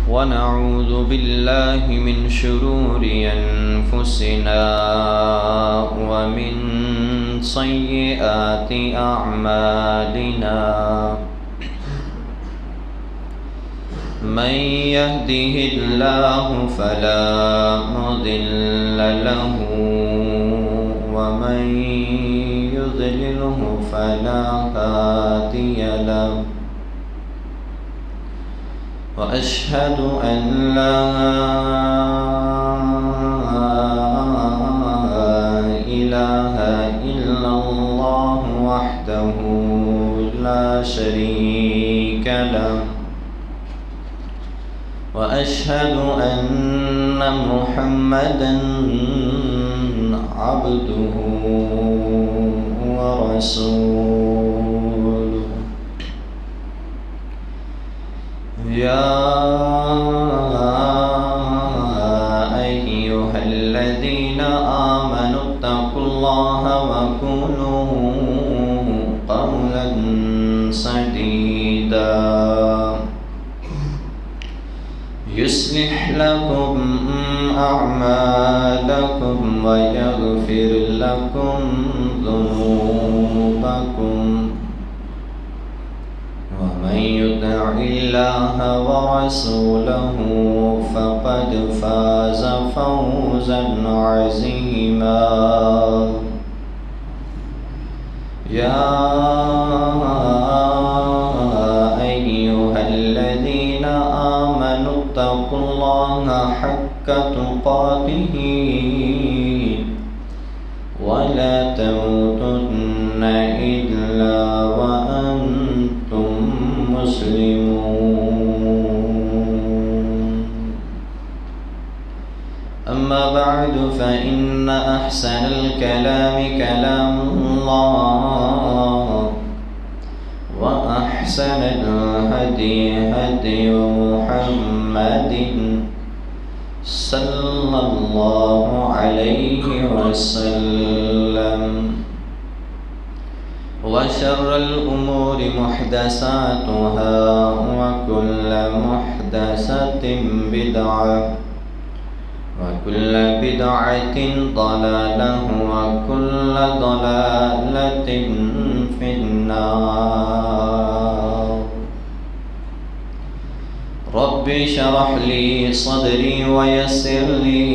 ونعوذ بالله من شرور أنفسنا ومن سيئات أعمالنا من يهده الله فلا مضل له ومن يضلله فلا هادي له وأشهد أن لا إله إلا الله وحده لا شريك له وأشهد أن محمدًا عبده ورسوله يا أيها الذين آمنوا اتقوا الله وقولوا قولا سديدا يصلح لكم أعمالكم ويغفر لكم ذنوبكم ومن يطع الله ورسوله فقد فاز فوزا عظيما يا أيها الذين آمنوا اتقوا الله حق تقاته ولا تموتن إلا وأنتم مسلمون أما بعد فإن أحسن الكلام كلام الله وأحسن الهدي هدي محمد صلى الله عليه وسلم وشر الأمور محدثاتها وكل محدثة بدعة وكل بدعة ضلالة وكل ضلالة في النار رب اشرح لي صدري ويسر لي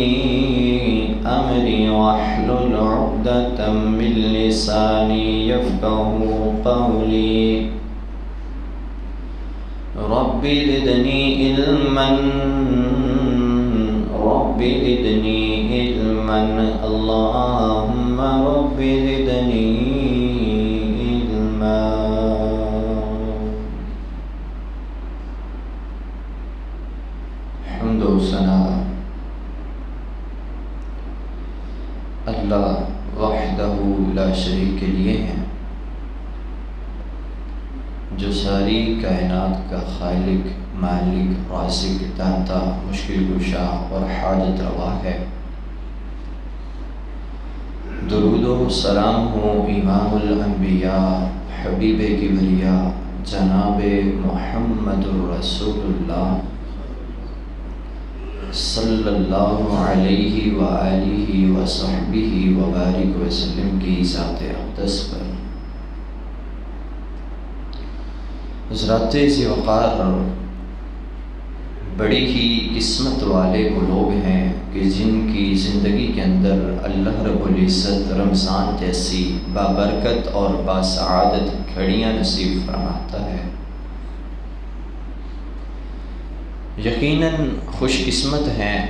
أمري واحلل عقدة من لساني يفقهوا قولي رب زدني علما رب زدني علما اللهم رب زدني علما حمد و ثنا اللہ وحدہ لا شریک کے لیے ہیں جو ساری کائنات کا خالق مالک رازق داتا مشکل کشا اور حاجت روا ہے۔ درود و سلام ہو امام الانبیاء حبیب کبریا جناب محمد الرسول اللہ صلی اللہ علیہ وآلہ وصحبہ وبارک وسلم کی ذات اقدس پر۔ حضرات ذی وقار بڑی ہی قسمت والے وہ لوگ ہیں کہ جن کی زندگی کے اندر اللہ رب العزت رمضان جیسی بابرکت اور باسعادت گھڑیاں نصیب فرماتا ہے۔ یقیناً خوش قسمت ہیں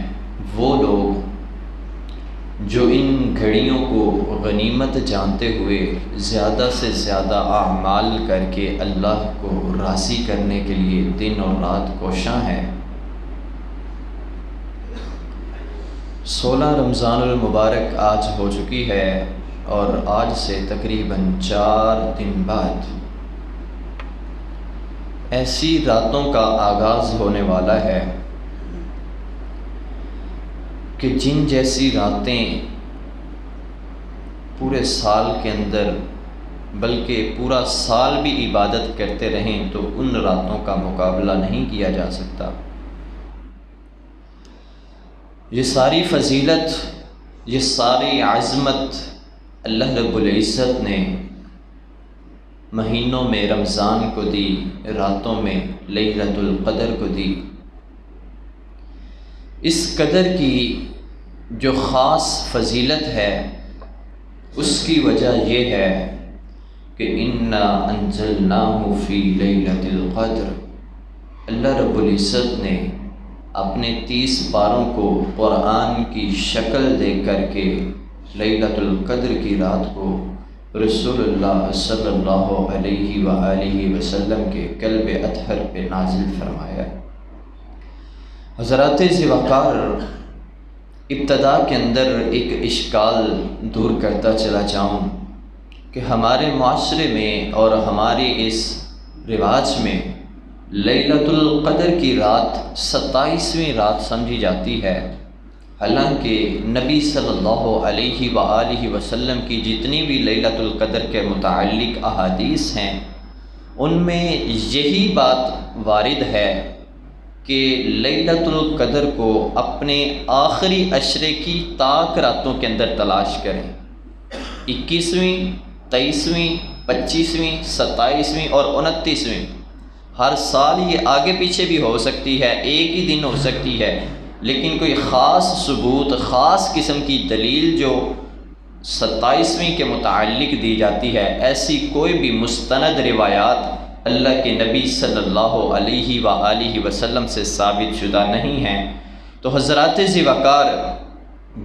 وہ لوگ جو ان گھڑیوں کو غنیمت جانتے ہوئے زیادہ سے زیادہ اعمال کر کے اللہ کو راضی کرنے کے لیے دن اور رات کوشاں ہیں۔ 16 رمضان المبارک آج ہو چکی ہے اور آج سے تقریباً 4 دن بعد ایسی راتوں کا آغاز ہونے والا ہے کہ جن جیسی راتیں پورے سال کے اندر بلکہ پورا سال بھی عبادت کرتے رہیں تو ان راتوں کا مقابلہ نہیں کیا جا سکتا۔ یہ ساری فضیلت، یہ ساری عظمت اللہ رب العزت نے مہینوں میں رمضان کو دی، راتوں میں لیلۃ القدر کو دی۔ اس قدر کی جو خاص فضیلت ہے اس کی وجہ یہ ہے کہ انا انزلناہ فی لیلۃ القدر، اللہ رب العزت نے اپنے 30 پاروں کو قرآن کی شکل دے کر کے لیلۃ القدر کی رات کو رسول اللہ صلی اللہ علیہ وآلہ وسلم کے قلب اطہر پہ نازل فرمایا۔ حضرات ذی وقار، ابتدا کے اندر ایک اشکال دور کرتا چلا جاؤں کہ ہمارے معاشرے میں اور ہماری اس رواج میں لیلۃ القدر کی رات 27ویں رات سمجھی جاتی ہے، حالانکہ نبی صلی اللہ علیہ وآلہ وسلم کی جتنی بھی لیلۃ القدر کے متعلق احادیث ہیں ان میں یہی بات وارد ہے کہ لیلۃ القدر کو اپنے آخری عشرے کی طاق راتوں کے اندر تلاش کریں۔ 21ویں، 23ویں، 25ویں، 27ویں اور 29ویں، ہر سال یہ آگے پیچھے بھی ہو سکتی ہے، ایک ہی دن ہو سکتی ہے، لیکن کوئی خاص ثبوت، خاص قسم کی دلیل جو 27ویں کے متعلق دی جاتی ہے، ایسی کوئی بھی مستند روایات اللہ کے نبی صلی اللہ علیہ وآلہ وسلم سے ثابت شدہ نہیں ہیں۔ تو حضرات ذی وقار،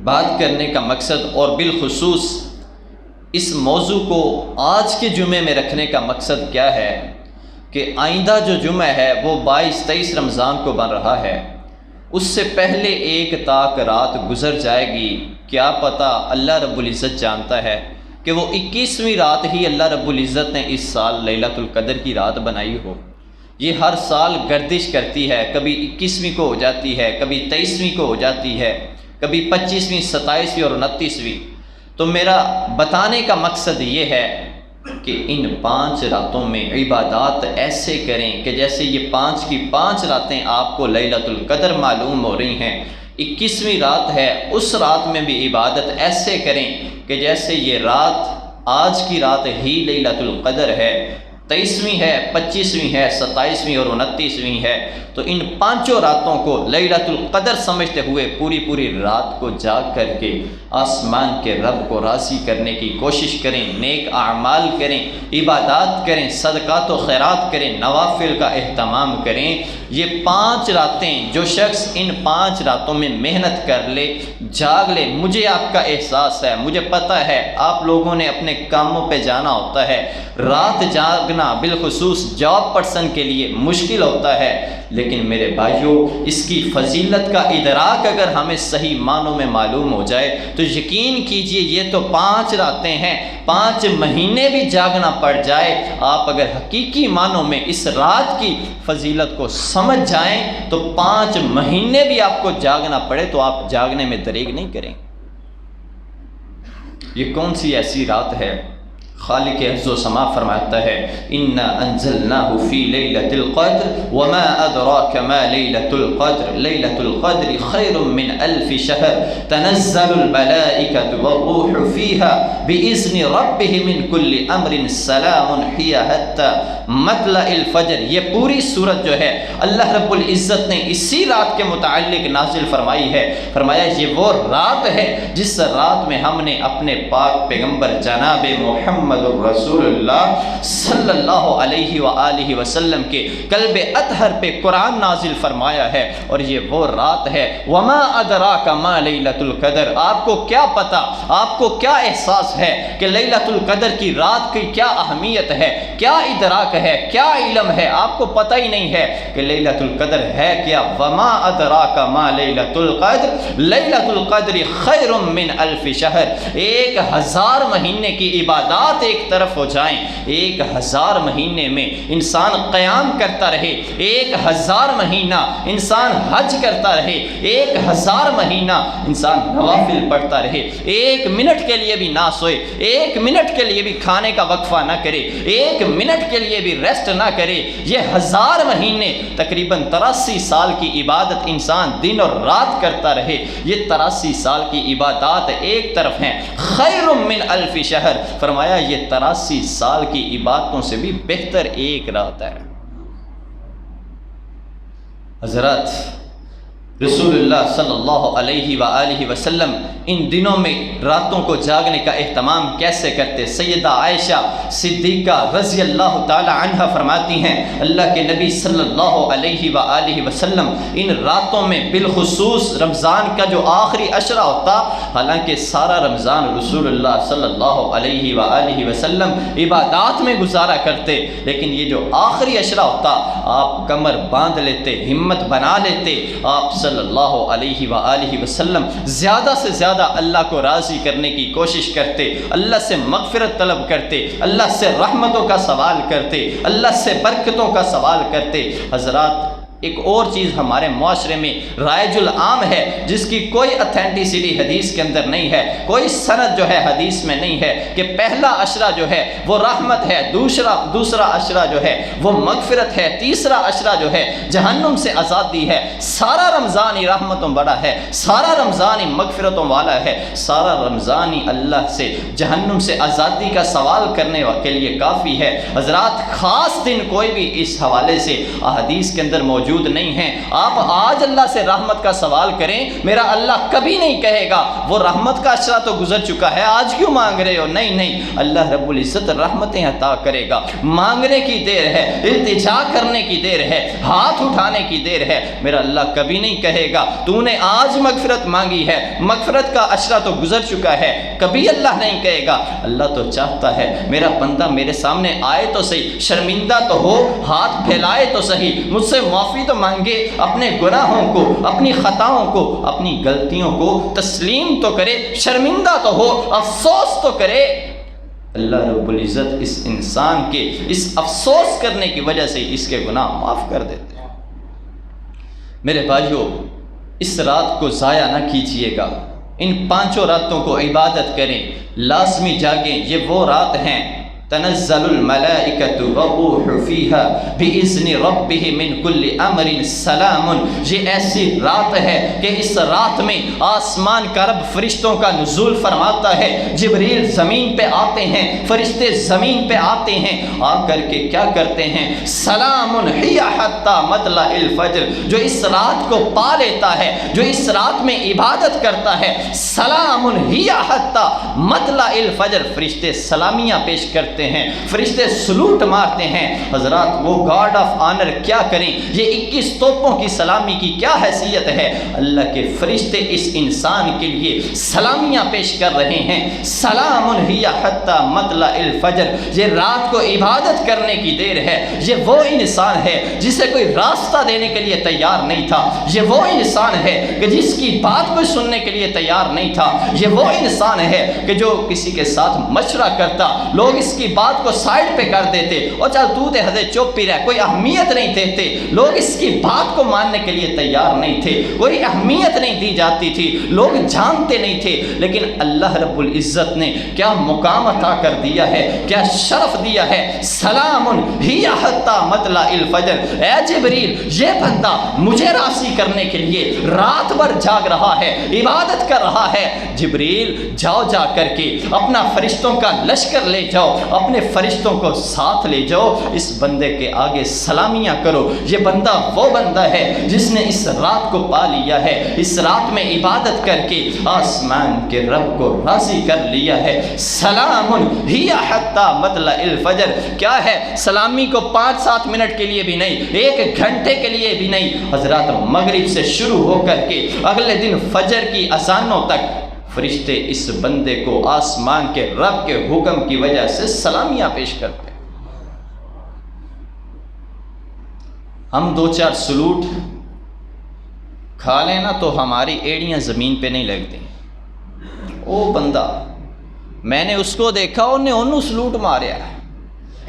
بات کرنے کا مقصد اور بالخصوص اس موضوع کو آج کے جمعے میں رکھنے کا مقصد کیا ہے کہ آئندہ جو جمعہ ہے وہ 22-23 رمضان کو بن رہا ہے، اس سے پہلے ایک طاق رات گزر جائے گی، کیا پتہ، اللہ رب العزت جانتا ہے کہ وہ 21ویں رات ہی اللہ رب العزت نے اس سال لیلۃ القدر کی رات بنائی ہو۔ یہ ہر سال گردش کرتی ہے، کبھی 21ویں کو ہو جاتی ہے، کبھی 23ویں کو ہو جاتی ہے، کبھی 25ویں، 27ویں اور 29ویں۔ تو میرا بتانے کا مقصد یہ ہے کہ ان 5 راتوں میں عبادات ایسے کریں کہ جیسے یہ 5 کی 5 راتیں آپ کو لیلۃ القدر معلوم ہو رہی ہیں، 21ویں رات ہے، اس رات میں بھی عبادت ایسے کریں کہ جیسے یہ رات آج کی رات ہی لیلۃ القدر ہے، 23ویں ہے، 25ویں ہے، 27ویں اور 29ویں ہے۔ تو ان 5 راتوں کو لیلۃ القدر سمجھتے ہوئے پوری رات کو جاگ کر کے آسمان کے رب کو راضی کرنے کی کوشش کریں، نیک اعمال کریں، عبادات کریں، صدقات و خیرات کریں، نوافل کا اہتمام کریں۔ یہ 5 راتیں جو شخص ان 5 راتوں میں محنت کر لے، جاگ لے، مجھے آپ کا احساس ہے، مجھے پتہ ہے آپ لوگوں نے اپنے کاموں پہ جانا ہوتا ہے، رات جاگنا بالخصوص جاب پرسن کے لیے مشکل ہوتا ہے، لیکن میرے بھائیوں اس کی فضیلت کا ادراک اگر ہمیں صحیح معنوں میں معلوم ہو جائے تو یقین کیجئے یہ تو 5 راتیں ہیں، 5 مہینے بھی جاگنا پڑ جائے، آپ اگر حقیقی معنوں میں اس رات کی فضیلت کو سمجھ جائیں تو 5 مہینے بھی آپ کو جاگنا پڑے تو آپ جاگنے میں دریغ نہیں کریں۔ یہ کون سی ایسی رات ہے؟ خالق عز و سما فرماتا ہے انا انزلناہ فی لیلۃ القدر وما ادراک ما لیلۃ القدر لیلۃ القدر خیر من 1000 شہر تنزل الملائکۃ والروح فیہا باذن ربہم من کل امر سلام ہی حتی مطلع الفجر۔ یہ پوری سورت جو ہے اللہ رب العزت نے اسی رات کے متعلق نازل فرمائی ہے، فرمایا یہ وہ رات ہے جس رات میں ہم نے اپنے پاک پیغمبر جناب محمد رسول اللہ صلی اللہ علیہ وآلہ وسلم کے قلب اطہر پہ قرآن نازل فرمایا ہے، اور یہ وہ رات ہے وما ادراک ما لیلۃ القدر۔ آپ کو کیا پتا، آپ کو کیا احساس ہے کہ لیلۃ القدر کی رات کی کیا اہمیت ہے، کیا ادراک ہے، کیا علم ہے؟ آپ کو پتہ ہی نہیں ہے کہ لیلۃ القدر ہے کیا۔ وما ادراک ما لیلۃ القدر لیلۃ القدر خیر من 1000 شہر، 1000 مہینے کی عبادات رات ایک طرف ہو جائیں، 1000 مہینے میں انسان قیام کرتا رہے، 1000 مہینہ انسان حج کرتا رہے، 1000 مہینہ انسان نوافل پڑھتا رہے، 1 منٹ کے لیے بھی نہ سوئے، 1 منٹ کے لیے بھی کھانے کا وقفہ نہ کرے، 1 منٹ کے لیے بھی ریسٹ نہ کرے، یہ 1000 مہینے تقریباً 83 سال کی عبادت انسان دن اور رات کرتا رہے، یہ 83 سال کی عبادات ایک طرف ہیں، خیر من 1000 شہر، فرمایا یہ 83 سال کی عبادتوں سے بھی بہتر ایک رات ہے۔ حضرات، رسول اللہ صلی اللہ علیہ وآلہ وسلم ان دنوں میں راتوں کو جاگنے کا اہتمام کیسے کرتے؟ سیدہ عائشہ صدیقہ رضی اللہ تعالی عنہ فرماتی ہیں اللہ کے نبی صلی اللہ علیہ وآلہ وسلم ان راتوں میں بالخصوص رمضان کا جو آخری عشرہ ہوتا، حالانکہ سارا رمضان رسول اللہ صلی اللہ علیہ وآلہ وسلم عبادات میں گزارا کرتے، لیکن یہ جو آخری عشرہ ہوتا آپ کمر باندھ لیتے، ہمت بنا لیتے، آپ صلی اللہ علیہ وآلہ وسلم زیادہ سے زیادہ اللہ کو راضی کرنے کی کوشش کرتے، اللہ سے مغفرت طلب کرتے، اللہ سے رحمتوں کا سوال کرتے، اللہ سے برکتوں کا سوال کرتے۔ حضرات، ایک اور چیز ہمارے معاشرے میں رائج العام ہے جس کی کوئی اتھینٹیسٹی حدیث کے اندر نہیں ہے، کوئی سند جو ہے حدیث میں نہیں ہے کہ پہلا عشرہ جو ہے وہ رحمت ہے، دوسرا عشرہ جو ہے وہ مغفرت ہے، تیسرا عشرہ جو ہے جہنم سے آزادی ہے۔ سارا رمضان ہی رحمتوں بڑا ہے، سارا رمضان ہی مغفرتوں والا ہے، سارا رمضان ہی اللہ سے جہنم سے آزادی کا سوال کرنے کے لیے کافی ہے۔ حضرات، خاص دن کوئی بھی اس حوالے سے احادیث کے اندر موجود نہیں ہیں۔ آپ آج اللہ سے رحمت کا سوال کریں، میرا اللہ کبھی نہیں کہے گا وہ رحمت کا عشرہ تو گزر چکا ہے، آج کیوں مانگ رہے ہو؟ نہیں نہیں، اللہ رب العزت رحمتیں عطا کرے گا۔ مانگنے کی دیر ہے، التجا کرنے کی دیر ہے، ہاتھ اٹھانے کی دیر ہے۔ میرا اللہ کبھی نہیں کہے گا تو نے آج مغفرت مانگی ہے، مغفرت کا عشرہ تو گزر چکا ہے، کبھی اللہ نہیں کہے گا۔ اللہ تو چاہتا ہے میرا بندہ میرے سامنے آئے تو صحیح، شرمندہ تو ہو، ہاتھ پھیلائے تو صحیح، مجھ سے معافی تو مانگے، اپنے گناہوں کو، اپنی خطاؤں کو، اپنی غلطیوں کو تسلیم تو کرے، شرمندہ تو ہو، افسوس تو کرے۔ اللہ رب العزت اس انسان کے اس افسوس کرنے کی وجہ سے اس کے گناہ معاف کر دیتے ہیں۔ میرے بھائیوں، اس رات کو ضائع نہ کیجیے گا، ان 5 راتوں کو عبادت کریں، لازمی جاگیں۔ یہ وہ رات ہیں تنزل الملائکۃ والروح فیہا بإذن ربہ من کل امر سلام۔ یہ ایسی رات ہے کہ اس رات میں آسمان کا رب فرشتوں کا نزول فرماتا ہے، جبریل زمین پہ آتے ہیں، فرشتے زمین پہ آتے ہیں، آ کر کے کیا کرتے ہیں؟ سلام ہی حتی مطلع الفجر۔ جو اس رات کو پا لیتا ہے، جو اس رات میں عبادت کرتا ہے، سلام ہی حتی مطلع الفجر، فرشتے سلامیاں پیش کرتے ہیں، فرشتے سلوٹ مارتے ہیں۔ حضرات، وہ گارڈ آف آنر کیا کریں؟ یہ 21 توپوں کی سلامی کی کیا حیثیت ہے؟ اللہ کے فرشتے اس انسان کے لیے سلامیاں پیش کر رہے ہیں۔ سلام ہی حتی مطلع الفجر، یہ رات کو عبادت کرنے کی دیر ہے۔ یہ وہ انسان ہے جسے کوئی راستہ دینے کے لیے تیار نہیں تھا، یہ وہ انسان ہے کہ جس کی بات کوئی سننے کے لیے تیار نہیں تھا، یہ وہ انسان ہے کہ جو کسی کے ساتھ مشورہ کرتا، لوگ اس کی بات کو سائڈ پہ کر دیتے، اور چل تو تے حضرت چپ پی رہا، کوئی اہمیت نہیں دیتے، لوگ اس کی بات کو ماننے کے لیے تیار نہیں تھے، کوئی اہمیت نہیں دی جاتی تھی، لوگ جانتے نہیں تھے، لیکن اللہ رب العزت نے کیا مقام عطا کر دیا ہے، کیا شرف دیا ہے۔ سلام ہی حتی مطلع الفجر، اے جبریل، یہ بندہ مجھے راضی کرنے کے لیے رات بھر جاگ رہا ہے، عبادت کر رہا ہے، جبریل جاؤ، جا کر کے اپنا فرشتوں کا لشکر لے جاؤ، اپنے فرشتوں کو ساتھ لے جاؤ، اس بندے کے آگے سلامیاں کرو۔ یہ بندہ وہ بندہ ہے جس نے اس رات کو پا لیا ہے، اس رات میں عبادت کر کے آسمان کے رب کو راضی کر لیا ہے۔ سلام ہی حتی مطلع الفجر، کیا ہے؟ سلامی کو 5-7 منٹ کے لیے بھی نہیں، 1 گھنٹے کے لیے بھی نہیں۔ حضرات، مغرب سے شروع ہو کر کے اگلے دن فجر کی اذانوں تک فرشتے اس بندے کو آسمان کے رب کے حکم کی وجہ سے سلامیاں پیش کرتے ہیں۔ ہم 2-4 سلوٹ کھا لینا تو ہماری ایڑیاں زمین پہ نہیں لگتی۔ وہ بندہ میں نے اس کو دیکھا انہوں سلوٹ ماریا۔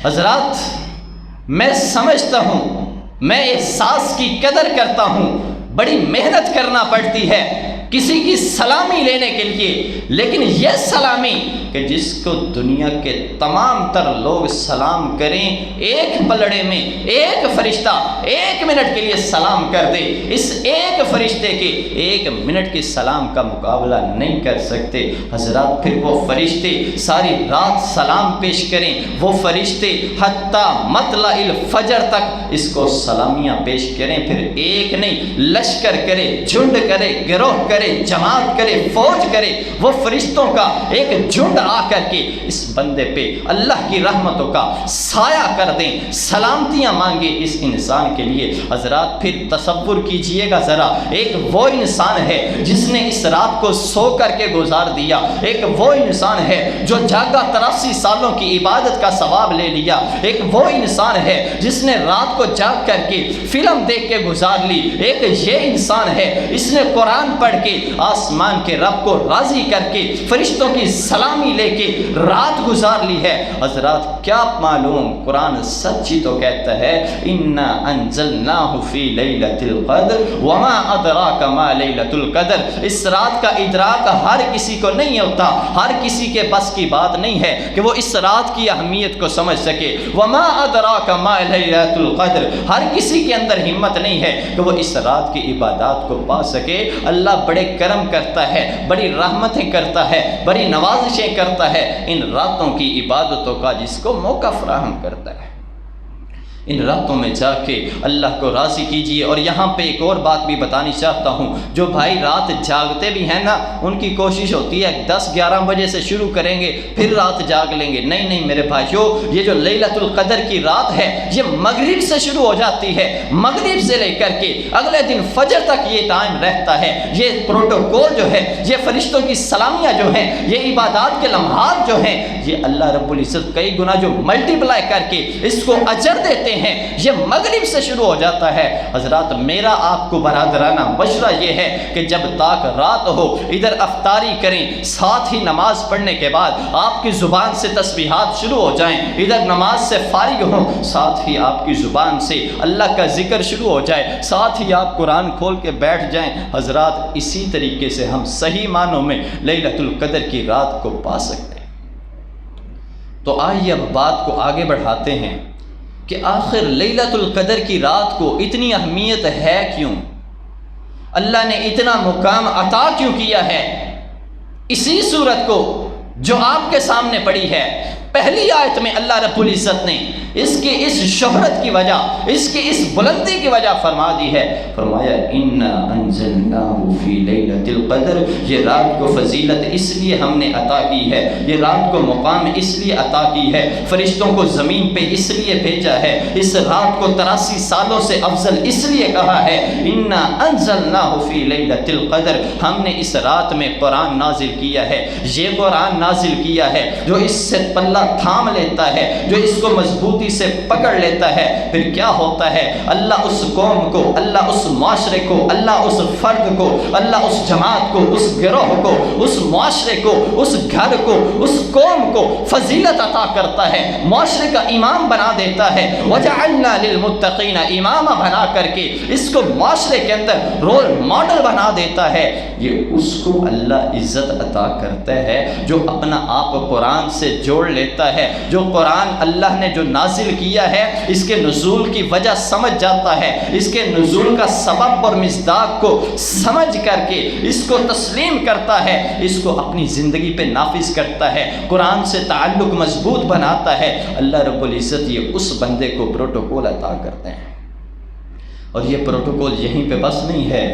حضرات میں سمجھتا ہوں، میں احساس کی قدر کرتا ہوں، بڑی محنت کرنا پڑتی ہے کسی کی سلامی لینے کے لیے، لیکن یہ سلامی کہ جس کو دنیا کے تمام تر لوگ سلام کریں، ایک پلڑے میں ایک فرشتہ 1 منٹ کے لیے سلام کر دے، اس ایک فرشتے کے 1 منٹ کے سلام کا مقابلہ نہیں کر سکتے۔ حضرات پھر وہ فرشتے ساری رات سلام پیش کریں، وہ فرشتے حتیٰ مطلع الفجر تک اس کو سلامیاں پیش کریں، پھر ایک نہیں لشکر کرے، جھنڈ کرے، گروہ کرے، جماعت کرے، فوج کرے، وہ فرشتوں کا ایک جھنڈ آ کر کے اس بندے پہ اللہ کی رحمتوں کا سایہ کر دیں، سلامتیاں مانگے اس انسان کے لیے۔ حضرات پھر تصور کیجئے گا ذرا، ایک وہ انسان ہے جس نے اس رات کو سو کر کے گزار دیا، ایک وہ انسان ہے جو جاگا 83 سالوں کی عبادت کا ثواب لے لیا، ایک وہ انسان ہے جس نے رات کو جاگ کر کے فلم دیکھ کے گزار لی، ایک یہ انسان ہے اس نے قرآن پڑھ کے آسمان کے رب کو راضی کر کے فرشتوں کی سلامی لے کے رات گزار لی ہے۔ حضرات کیا معلوم، قرآن سچی تو کہتا ہے اِنَّا أَنزَلْنَاهُ فِي لَيْلَةِ الْقَدْرِ وَمَا أَدْرَاكَ مَا لَيْلَةُ الْقَدْرِ۔ اس رات کا ادراک ہر کسی کو نہیں ہوتا، ہر کسی کے بس کی بات نہیں ہے کہ وہ اس رات کی اہمیت کو سمجھ سکے۔ وَمَا أَدْرَاكَ مَا لَيْلَةُ الْقَدْرِ، ہر کسی کے اندر ہمت نہیں ہے کہ وہ اس رات کی عبادات کو پا سکے۔ اللہ بڑے کرم کرتا ہے، بڑی رحمتیں کرتا ہے، بڑی نوازشیں کرتا ہے ان راتوں کی عبادتوں کا جس کو موقع فراہم کرتا ہے۔ ان راتوں میں جا کے اللہ کو راضی کیجئے۔ اور یہاں پہ ایک اور بات بھی بتانی چاہتا ہوں، جو بھائی رات جاگتے بھی ہیں نا، ان کی کوشش ہوتی ہے 10-11 بجے سے شروع کریں گے پھر رات جاگ لیں گے۔ نہیں نہیں میرے بھائیو، یہ جو لیلۃ القدر کی رات ہے یہ مغرب سے شروع ہو جاتی ہے، مغرب سے لے کر کے اگلے دن فجر تک یہ ٹائم رہتا ہے۔ یہ پروٹوکول جو ہے، یہ فرشتوں کی سلامیاں جو ہیں، یہ عبادات کے لمحات جو ہیں، یہ اللہ رب العزت کئی گنا جو ملٹی پلائی کر کے اس کو اجر دیتے ہیں، یہ مغرب سے شروع ہو جاتا ہے۔ حضرات میرا آپ کو برادرانہ مشورہ یہ ہے کہ جب تک رات ہو ادھر افطاری کریں، ساتھ ہی نماز پڑھنے کے بعد آپ کی زبان سے تسبیحات شروع ہو جائیں، ادھر نماز سے فارغ ہوں، ساتھ ہی آپ کی زبان سے اللہ کا ذکر شروع ہو جائے، ساتھ ہی آپ قرآن کھول کے بیٹھ جائیں۔ حضرات اسی طریقے سے ہم صحیح معنوں میں لیلۃ القدر کی رات کو پا سکتے ہیں۔ تو آئیے اب بات کو آگے بڑھاتے ہیں کہ آخر لیلۃ القدر کی رات کو اتنی اہمیت ہے کیوں؟ اللہ نے اتنا مقام عطا کیوں کیا ہے اسی صورت کو جو آپ کے سامنے پڑی ہے؟ پہلی آیت میں اللہ رب العزت نے اس کی اس شہرت کی وجہ، اس کی اس بلندی کی وجہ فرما دی ہے، فرمایا اِنَّا أَنزَلْنَاهُ فِي لَيْلَةِ الْقَدْرِ، یہ رات کو فضیلت اس لیے ہم نے عطا کی ہے، یہ رات کو مقام اس لیے عطا کی ہے، فرشتوں کو زمین پہ اس لیے بھیجا ہے، اس رات کو 83 سالوں سے افضل اس لیے کہا ہے۔ اِنَّا أَنزَلْنَاهُ فِي لَيْلَةِ الْقَدْرِ، ہم نے اس رات میں قرآن نازل کیا ہے، یہ قرآن نازل کیا ہے جو اس سے پلہ تھام لیتا ہے، جو اس کو مضبوطی سے پکڑ لیتا ہے، پھر کیا ہوتا ہے؟ اللہ اس قوم کو، اللہ اس معاشرے کو، اللہ اس فرد کو، اللہ اس جماعت کو، اس گروہ کو، اس معاشرے کو، اس گھر کو، اس قوم کو فضیلت عطا کرتا ہے، معاشرے کا امام بنا دیتا ہے۔ وَجَعَلْنَا لِلْمُتَّقِينَ امامہ بنا کر کے اس کو معاشرے کے اندر رول ماڈل بنا دیتا ہے۔ یہ اس کو اللہ عزت عطا کرتا ہے جو اپنا آپ قرآن سے جوڑ لیتا ہے، جو قرآن اللہ نے جو نازل کیا ہے اس کے نزول کی وجہ سمجھ جاتا ہے، اس کے نزول کا سبب اور مصداق کو سمجھ کر کے اس کو تسلیم کرتا ہے، اس کو اپنی زندگی پہ نافذ کرتا ہے، قرآن سے تعلق مضبوط بناتا ہے۔ اللہ رب العزت یہ اس بندے کو پروٹوکول عطا کرتے ہیں، اور یہ پروٹوکول یہیں پہ بس نہیں ہے،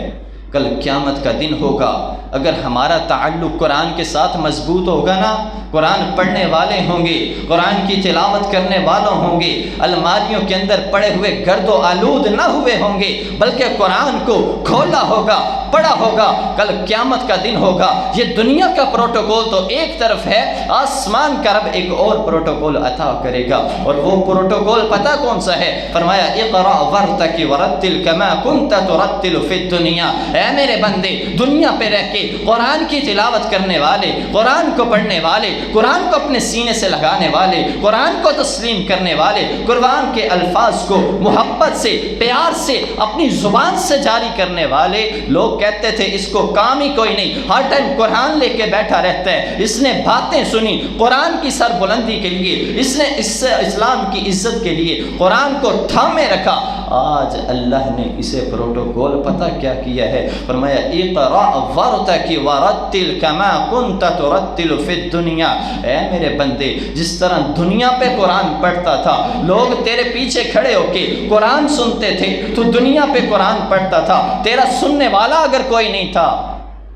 کل قیامت کا دن ہوگا اگر ہمارا تعلق قرآن کے ساتھ مضبوط ہوگا نا، قرآن پڑھنے والے ہوں گے، قرآن کی تلاوت کرنے والوں ہوں گے، الماریوں کے اندر پڑے ہوئے گرد و آلود نہ ہوئے ہوں گے، بلکہ قرآن کو کھولا ہوگا، پڑھا ہوگا، کل قیامت کا دن ہوگا۔ یہ دنیا کا پروٹوکول تو ایک طرف ہے، آسمان کا رب ایک اور پروٹوکول عطا کرے گا، اور وہ پروٹوکول پتہ کون سا ہے؟ فرمایا اقرأ وارتقِ ورتل کما کنت ترتل فی الدنیا، اے اے میرے بندے دنیا پہ رہ کے قرآن کی تلاوت کرنے والے، قرآن کو پڑھنے والے، قرآن کو اپنے سینے سے لگانے والے، قرآن کو تسلیم کرنے والے، قرآن کے الفاظ کو محبت سے پیار سے اپنی زبان سے جاری کرنے والے لوگ کہتے تھے اس کو کام ہی کوئی نہیں، ہر ٹائم قرآن لے کے بیٹھا رہتا ہے، اس نے باتیں سنی قرآن کی سر بلندی کے لیے، اس نے اسلام کی عزت کے لیے قرآن کو تھامے رکھا۔ آج اللہ نے اسے پروٹوکول پتہ کیا کیا ہے، فرمایا اقرأ ورتقِ ورتل کما کنت ترتل فی الدنیا۔ اے میرے بندے جس طرح دنیا پہ قرآن پڑھتا تھا، لوگ تیرے پیچھے کھڑے ہو کے قرآن سنتے تھے، تو دنیا پہ قرآن پڑھتا تھا، تیرا سننے والا اگر کوئی نہیں تھا،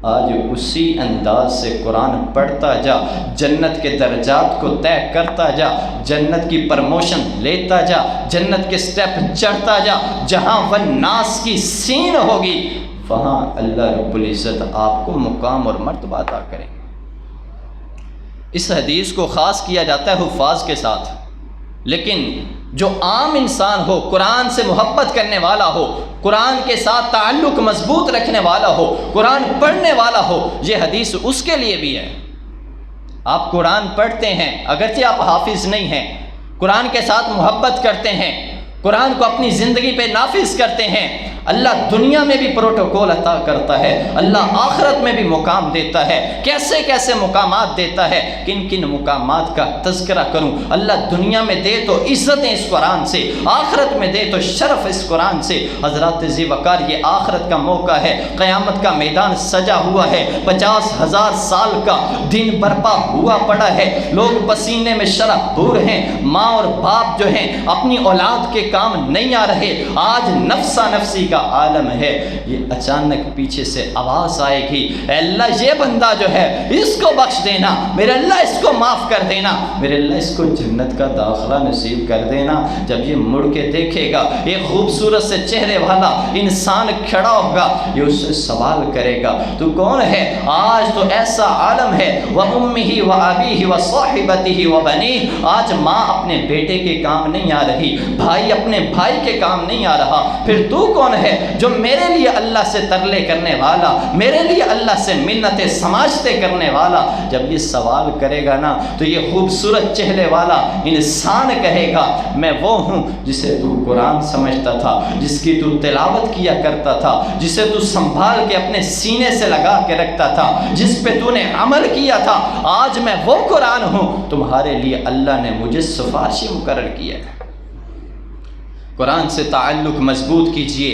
آج اسی انداز سے قرآن پڑھتا جا، جنت کے درجات کو طے کرتا جا، جنت کی پرموشن لیتا جا، جنت کے سٹیپ چڑھتا جا، جہاں والناس کی سین ہوگی وہاں اللہ رب العزت آپ کو مقام اور مرتبہ عطا کریں گے۔ اس حدیث کو خاص کیا جاتا ہے حفاظ کے ساتھ، لیکن جو عام انسان ہو، قرآن سے محبت کرنے والا ہو، قرآن کے ساتھ تعلق مضبوط رکھنے والا ہو، قرآن پڑھنے والا ہو، یہ حدیث اس کے لیے بھی ہے۔ آپ قرآن پڑھتے ہیں، اگرچہ آپ حافظ نہیں ہیں، قرآن کے ساتھ محبت کرتے ہیں، قرآن کو اپنی زندگی پہ نافذ کرتے ہیں، اللہ دنیا میں بھی پروٹوکول عطا کرتا ہے، اللہ آخرت میں بھی مقام دیتا ہے۔ کیسے کیسے مقامات دیتا ہے، کن کن مقامات کا تذکرہ کروں؟ اللہ دنیا میں دے تو عزتیں اس قرآن سے، آخرت میں دے تو شرف اس قرآن سے۔ حضرات ذی وقار یہ آخرت کا موقع ہے، قیامت کا میدان سجا ہوا ہے، 50,000 سال کا دن برپا ہوا پڑا ہے، لوگ پسینے میں شرابور ہیں، ماں اور باپ جو ہیں اپنی اولاد کے کام نہیں آ رہے، آج نفسا نفسی کا عالم ہے۔ یہ اچانک پیچھے سے آواز آئے گی، اے اللہ یہ بندہ جو ہے اس کو بخش دینا، میرے اللہ اس کو معاف کر دینا، میرے اللہ اس کو جنت کا داخلہ نصیب کر دینا۔ جب یہ مڑ کے دیکھے گا ایک خوبصورت سے چہرے والا انسان کھڑا ہوگا، یہ اس سے سوال کرے گا تو کون ہے؟ آج تو ایسا عالم ہے، وَأُمِّهِ وَأَبِيهِ وَصَاحِبَتِهِ وَبَنِيهِ، آج ماں اپنے بیٹے کے کام نہیں آ رہی، بھائی اپنے بھائی کے کام نہیں آ رہا، پھر تو کون ہے جو میرے لیے اللہ سے ترلے کرنے والا، میرے لیے اللہ سے منتیں سماجتے کرنے والا؟ جب یہ سوال کرے گا نا تو یہ خوبصورت چہرے والا انسان کہے گا میں وہ ہوں جسے تو قرآن سمجھتا تھا، جس کی تو تلاوت کیا کرتا تھا، جسے تو سنبھال کے اپنے سینے سے لگا کے رکھتا تھا، جس پہ تو نے عمل کیا تھا، آج میں وہ قرآن ہوں، تمہارے لیے اللہ نے مجھے سفارشی مقرر کیا ہے۔ قرآن سے تعلق مضبوط کیجئے،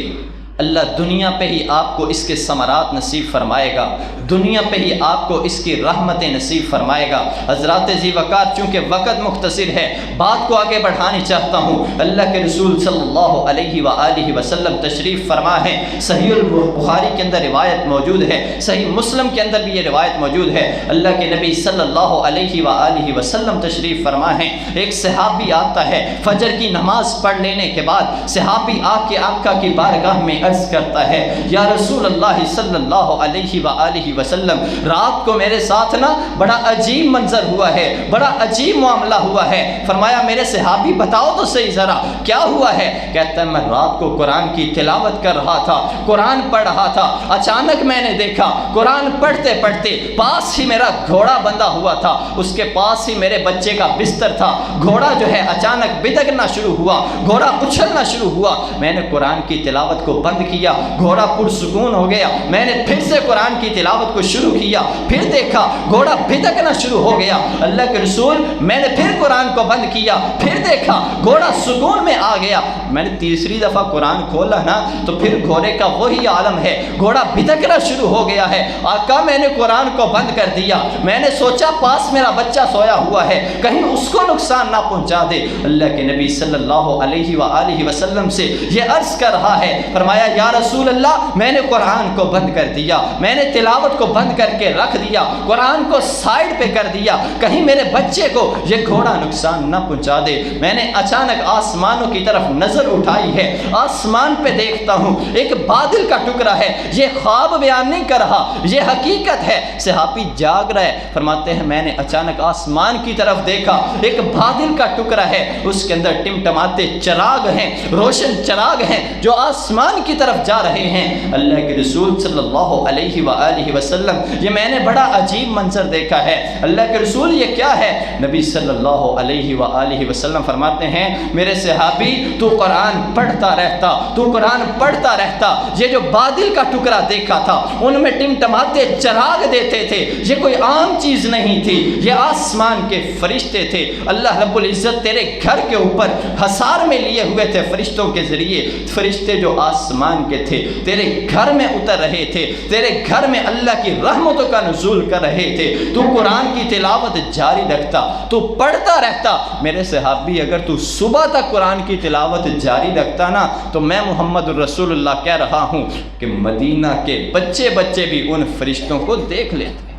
اللہ دنیا پہ ہی آپ کو اس کے ثمرات نصیب فرمائے گا، دنیا پہ ہی آپ کو اس کی رحمتیں نصیب فرمائے گا۔ حضرات ذی وقار چونکہ وقت مختصر ہے، بات کو آگے بڑھانی چاہتا ہوں۔ اللہ کے رسول صلی اللہ علیہ وآلہ وسلم تشریف فرما ہے، صحیح البخاری کے اندر روایت موجود ہے، صحیح مسلم کے اندر بھی یہ روایت موجود ہے۔ اللہ کے نبی صلی اللہ علیہ وآلہ وسلم تشریف فرما ہے، ایک صحابی آتا ہے، فجر کی نماز پڑھ لینے کے بعد صحابی آ کے آقا کی بارگاہ میں عرض کرتا ہے، یا رسول اللہ صلی اللہ علیہ وآلہ وسلم، رات کو میرے ساتھ نا بڑا عجیب منظر ہوا ہے، بڑا عجیب معاملہ ہوا ہے۔ فرمایا میرے صحابی بتاؤ تو صحیح ذرا کیا ہوا ہے؟ کہتا ہے میں رات کو قرآن کی تلاوت کر رہا تھا، قرآن پڑھ رہا تھا، اچانک میں نے دیکھا قرآن پڑھتے پڑھتے پاس ہی میرا گھوڑا بندھا ہوا تھا، اس کے پاس ہی میرے بچے کا بستر تھا، گھوڑا جو ہے اچانک بدکنا شروع ہوا، گھوڑا اچھلنا شروع ہوا، میں نے قرآن کی تلاوت کو بند کیا، گھوڑا پرسکون ہو گیا، میں نے پھر سے قرآن کی تلاوت کو شروع کیا، پھر دیکھا گھوڑا بھٹکنا شروع ہو گیا، اللہ کے رسول میں نے پھر قرآن کو بند کیا، پھر دیکھا گھوڑا سکون میں آ گیا، میں نے تیسری دفعہ قرآن کھولا نا تو پھر گھوڑے کا وہی عالم ہے، گھوڑا بھٹکنا شروع ہو گیا ہے۔ آقا میں نے قرآن کو بند کر دیا، میں نے سوچا پاس میرا بچہ سویا ہوا ہے، کہیں اس کو نقصان نہ پہنچا دے۔ اللہ کے نبی صلی اللہ علیہ وآلہ وسلم سے یہ عرض کر رہا ہے، فرمایا یا رسول اللہ میں نے قرآن کو بند کر دیا، میں نے تلاوت کو بند کر کے رکھ دیا، قرآن کو سائڈ پہ کر دیا، کہیں میرے بچے کو یہ گھوڑا نقصان نہ پہنچا دے۔ میں نے اچانک آسمانوں کی طرف نظر اٹھائی ہے، آسمان پہ دیکھتا ہوں ایک بادل کا ٹکڑا ہے، یہ خواب بیان نہیں کر رہا، یہ حقیقت ہے۔ صحابی جاگ رہے، فرماتے ہیں میں نے اچانک آسمان کی طرف دیکھا، ایک بادل کا ٹکڑا ہے، اس کے اندر ٹمٹماتے چراغ ہیں، روشن چراغ ہیں جو آسمان کی کی طرف جا رہے ہیں۔ اللہ کے رسول صلی اللہ علیہ وآلہ وسلم، یہ میں نے بڑا عجیب منظر دیکھا ہے۔ اللہ کے رسول یہ کیا ہے؟ نبی صلی اللہ علیہ وآلہ وسلم فرماتے ہیں میرے صحابی تو قرآن پڑھتا رہتا، تو قرآن پڑھتا رہتا۔ یہ جو بادل کا ٹکڑا دیکھا تھا ان میں ٹمٹماتے چراغ دیتے تھے، یہ کوئی عام چیز نہیں تھی، یہ آسمان کے فرشتے تھے۔ اللہ رب العزت تیرے گھر کے اوپر حصار میں لیے ہوئے تھے فرشتوں کے ذریعے، فرشتے جو آسمان کے تھے تیرے گھر میں اتر رہے تھے، تیرے گھر میں اللہ کی رحمتوں کا نزول کر رہے تھے۔ تو قرآن کی تلاوت جاری رکھتا، تو پڑھتا رہتا۔ میرے صحابی اگر تو صبح تک قرآن کی تلاوت جاری رکھتا نا تو میں محمد الرسول اللہ کہہ رہا ہوں کہ مدینہ کے بچے بھی ان فرشتوں کو دیکھ لیتے۔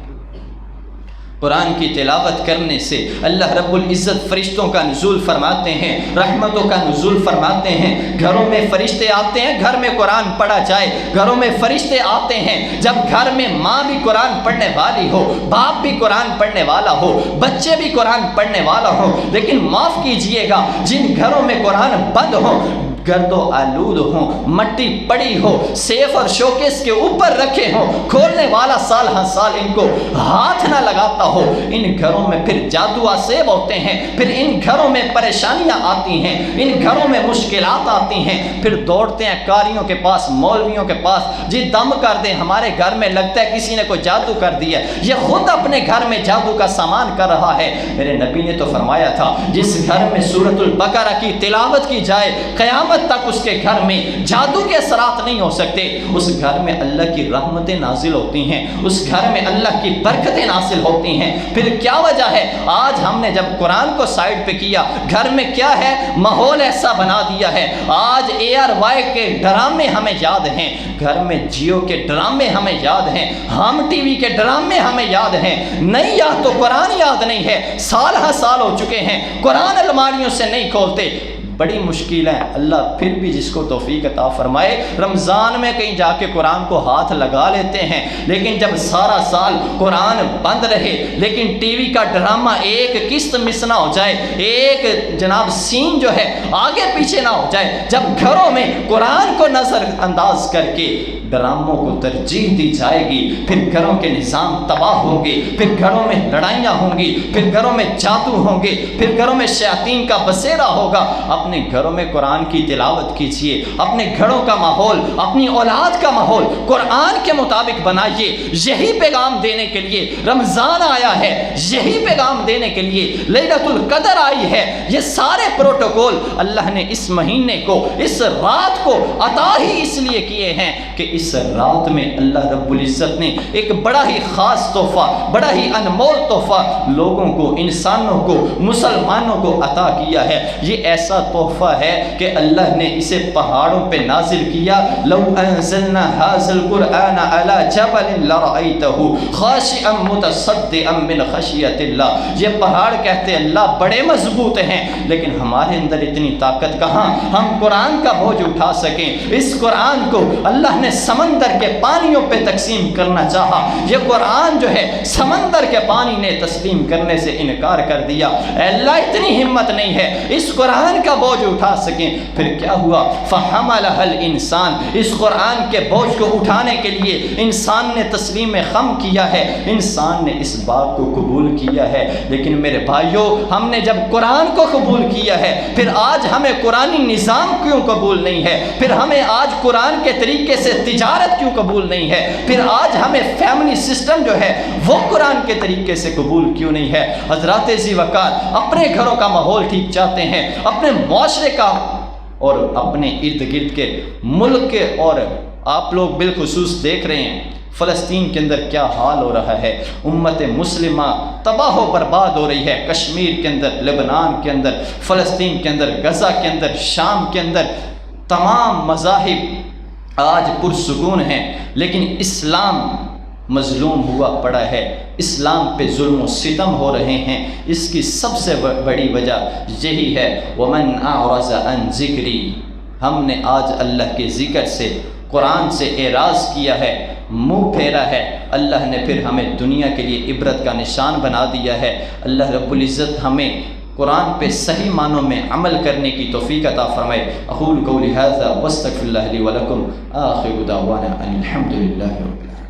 قرآن کی تلاوت کرنے سے اللہ رب العزت فرشتوں کا نزول فرماتے ہیں، رحمتوں کا نزول فرماتے ہیں۔ گھروں میں فرشتے آتے ہیں، گھر میں قرآن پڑھا جائے، گھروں میں فرشتے آتے ہیں۔ جب گھر میں ماں بھی قرآن پڑھنے والی ہو، باپ بھی قرآن پڑھنے والا ہو، بچے بھی قرآن پڑھنے والا ہو، لیکن معاف کیجئے گا جن گھروں میں قرآن بند ہو، گرد و آلود ہوں، مٹی پڑی ہو، سیف اور شوکیس کے اوپر رکھے ہوں، کھولنے والا سال ہر سال ان کو ہاتھ نہ لگاتا ہو، ان گھروں میں پھر جادو آسیب ہوتے ہیں، پھر ان گھروں میں پریشانیاں آتی ہیں، ان گھروں میں مشکلات آتی ہیں، پھر دوڑتے ہیں قاریوں کے پاس، مولویوں کے پاس، جی دم کر دیں، ہمارے گھر میں لگتا ہے کسی نے کوئی جادو کر دیا، یہ خود اپنے گھر میں جادو کا سامان کر رہا ہے۔ میرے نبی نے تو فرمایا تھا جس گھر میں سورۃ البقرہ کی تلاوت کی جائے قیامت تک اس کے گھر میں جادو کے اثرات نہیں ہو سکتے، اس گھر میں اللہ کی رحمتیں نازل ہوتی ہیں، اس گھر میں اللہ کی برکتیں نازل ہوتی ہیں۔ پھر کیا وجہ ہے؟ آج ہم نے جب قرآن کو سائڈ پہ کیا، گھر میں کیا ہے ماحول ایسا بنا دیا ہے، آج ARY کے ڈرامے ہمیں یاد ہیں، گھر میں جیو کے ڈرامے ہمیں یاد ہیں، ہم ٹی وی کے ڈرامے ہمیں یاد ہیں، نہیں یاد تو قرآن یاد نہیں ہے، سال ہر سال ہو چکے ہیں، قرآن الماریوں سے نہیں کھولتے، بڑی مشکل ہے۔ اللہ پھر بھی جس کو توفیق عطا فرمائے رمضان میں کہیں جا کے قرآن کو ہاتھ لگا لیتے ہیں، لیکن جب سارا سال قرآن بند رہے لیکن ٹی وی کا ڈرامہ ایک قسط مس نہ ہو جائے، ایک جناب سین جو ہے آگے پیچھے نہ ہو جائے، جب گھروں میں قرآن کو نظر انداز کر کے ڈراموں کو ترجیح دی جائے گی، پھر گھروں کے نظام تباہ ہوں گے، پھر گھروں میں لڑائیاں ہوں گی، پھر گھروں میں جادو ہوں گے، پھر گھروں میں شیاطین کا بسیرا ہوگا۔ اپنے گھروں میں قرآن کی تلاوت کیجئے، اپنے گھروں کا ماحول، اپنی اولاد کا ماحول قرآن کے مطابق بنائیے۔ یہی پیغام دینے کے لیے رمضان آیا ہے، یہی پیغام دینے کے لیے لیلۃ القدر آئی ہے۔ یہ سارے پروٹوکول اللہ نے اس مہینے کو، اس رات کو عطا ہی اس لیے کیے ہیں کہ اس رات میں اللہ رب العزت نے ایک بڑا ہی خاص تحفہ، بڑا ہی انمول تحفہ لوگوں کو، انسانوں کو، مسلمانوں کو عطا کیا ہے۔ یہ ایسا تحفہ ہے کہ اللہ نے اسے پہاڑوں پہ نازل کیا۔ لو انزلنا هذا القرآن على جبل لرأيته خاشعا متصدعا من خشیۃ اللہ۔ یہ پہاڑ کہتے اللہ بڑے مضبوط ہیں، لیکن ہمارے اندر اتنی طاقت کہاں ہم قرآن کا بوجھ اٹھا سکیں۔ اس قرآن کو اللہ نے سمندر کے پانیوں پہ تقسیم کرنا چاہا، یہ قرآن جو ہے سمندر کے پانی نے تسلیم کرنے سے انکار کر دیا۔ اے اللہ اتنی ہمت نہیں ہے اس قرآن کا بوجھ اٹھا سکیں۔ پھر کیا ہوا؟ فحملها الانسان، اس قرآن کے بوجھ کو اٹھانے کے لیے انسان نے تسلیم خم کیا ہے، انسان نے اس بات کو قبول کیا ہے۔ لیکن میرے بھائیوں، ہم نے جب قرآن کو قبول کیا ہے، پھر آج ہمیں قرآنی نظام کیوں قبول نہیں ہے؟ پھر ہمیں آج قرآن کے طریقے سے تجارت کیوں قبول نہیں ہے؟ پھر آج ہمیں فیملی سسٹم جو ہے وہ قرآن کے طریقے سے قبول کیوں نہیں ہے؟ حضرات ذی وقار اپنے گھروں کا ماحول ٹھیک چاہتے ہیں، اپنے معاشرے کا اور اپنے ارد گرد کے ملک کے، اور آپ لوگ بالخصوص دیکھ رہے ہیں فلسطین کے اندر کیا حال ہو رہا ہے، امت مسلمہ تباہ و برباد ہو رہی ہے، کشمیر کے اندر، لبنان کے اندر، فلسطین کے اندر، غزہ کے اندر، شام کے اندر، تمام مذاہب آج پرسکون ہیں، لیکن اسلام مظلوم ہوا پڑا ہے، اسلام پہ ظلم و ستم ہو رہے ہیں۔ اس کی سب سے بڑی وجہ یہی ہے وَمَنْ أَعْرَضَ عَنْ ذِكْرِي، ہم نے آج اللہ کے ذکر سے، قرآن سے اعراض کیا ہے، منہ پھیرا ہے۔ اللہ نے پھر ہمیں دنیا کے لیے عبرت کا نشان بنا دیا ہے۔ اللہ رب العزت ہمیں قرآن پہ صحیح معنوں میں عمل کرنے کی توفیق عطا فرمائے۔ اقول قولی ھذا واستغفر اللہ لی ولکم، آخر دعوانا ان الحمد للہ رب العالمین۔